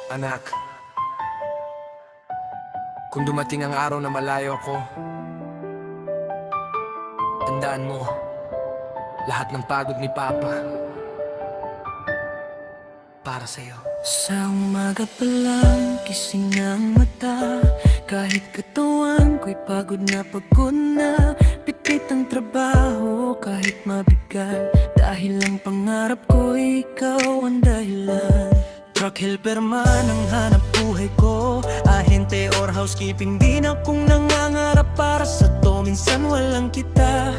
Anak, kung dumating ang araw na malayo ako, tandaan mo, lahat ng pagod ni Papa para sa'yo. Sa umaga pa lang, gising ng mata, kahit katawan ko'y pagod na pitit ang trabaho kahit mabigat, dahil ang pangarap ko ikaw ang dahilan. Truck helper man ang hanap buhay ko, ahente or housekeeping, di na kong nangangarap para sa to. Minsan walang kita,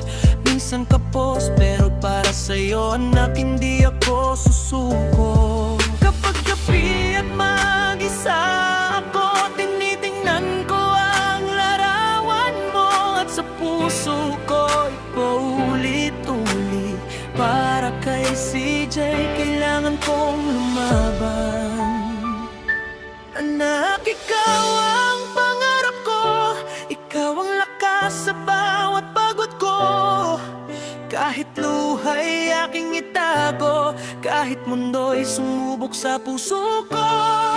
minsan kapos, pero para sa'yo anak hindi ako susuko. Kapag gabi at mag-isa ako, tinitingnan ko ang larawan mo, at sa puso ko'y paulit-ulit. Para kay CJ, kailangan kong lumaban. Anak, ikaw ang pangarap ko, ikaw ang lakas sa bawat pagod ko. Kahit luha'y aking itago, kahit mundo'y sumubok sa puso ko.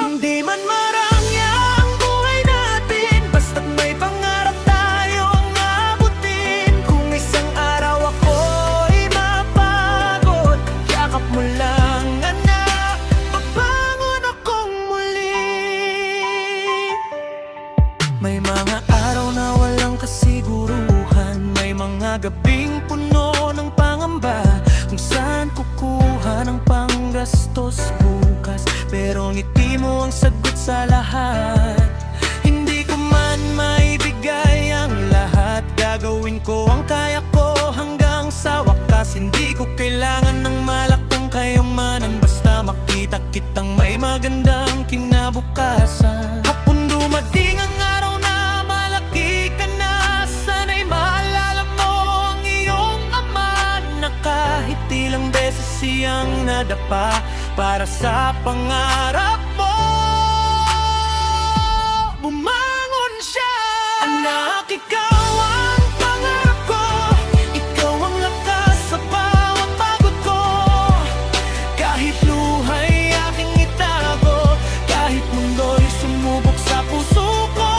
Hindi man marami ang buhay natin, basta't may pangarap tayong abutin. Kung isang araw ako'y mapagod, yakap mo lang anak, pagbangon akong muli. May mga araw na walang kasiguruhan, may mga gabing puno ng pangamba, kung saan kukuha ng panggastos bukas. Pero ngiti mo ang sagot sa lahat, hindi ko man maibigay ang lahat. Gagawin ko ang kaya ko hanggang sa wakas. Hindi ko kailangan ng malakong kayamanan, basta makita kitang may magandang kinabukasan. Hapon dumating ang araw na malaki ka na, sana'y maalala mo ang iyong ama, na kahit ilang beses siyang nadapa para sa pangarap mo. Bumangon siya. Anak, ikaw ang pangarap ko, ikaw ang lakas sa bawat pagod ko. Kahit luha'y aking itago, kahit mundo'y sumubok sa puso ko.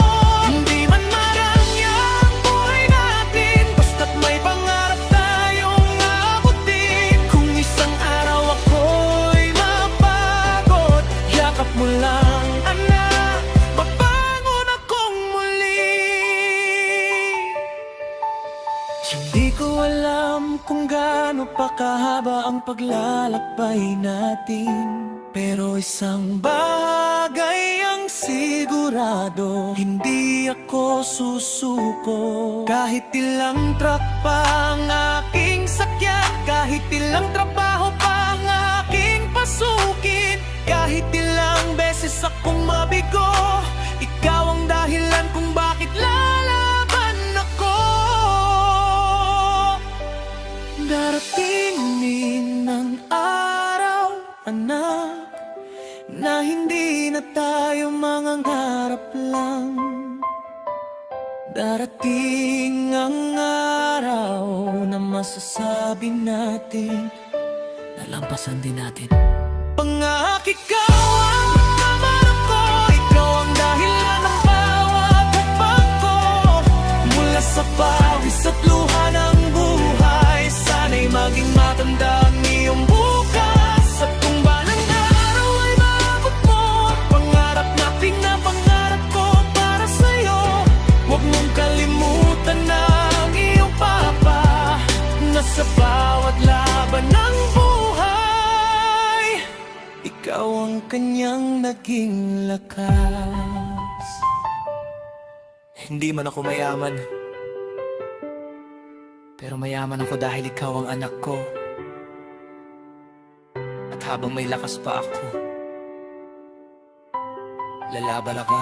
Hindi man marami ang buhay natin, basta't may pangarap tayong abutin. Kung isang araw ako'y mapagod, yakap mo lang anak, mabangon akong muli. Hindi ko alam kung gaano pa kahaba ang paglalakbay natin, pero isang bagay ang sigurado, hindi ako susuko. Kahit ilang truck pa ang aking sakyan, kahit ilang trabaho pa ang aking pasukin, kahit ilang beses akong mabigo, ikaw ang dahilan kung bakit lalaban ako. Darating din ang araw, anak, na hindi na tayo mangangarap lang. Darating ang araw na masasabi natin, nalampasan din natin. Pangak, ikaw ang pangarap ko, ikaw ang dahilan ng bawat hakbang ko. Mula sa pawis at luha ng buhay, sana'y maging matanda ang iyong bukas. At kung ba ng araw ay maabot mo, pangarap natin na pangarap ko para sa'yo. Huwag mong kalimutan na ang iyong papa, na sa bawat laban ng buhay, ikaw ang kanyang naging lakas. Hindi man ako mayaman, pero mayaman ako dahil ikaw ang anak ko. At habang may lakas pa ako, lalaban ako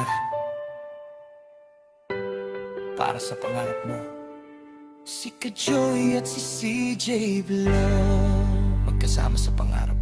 para sa pangarap mo. Si Kajoy at si CJ Vlog, Magkasama sa pangarap.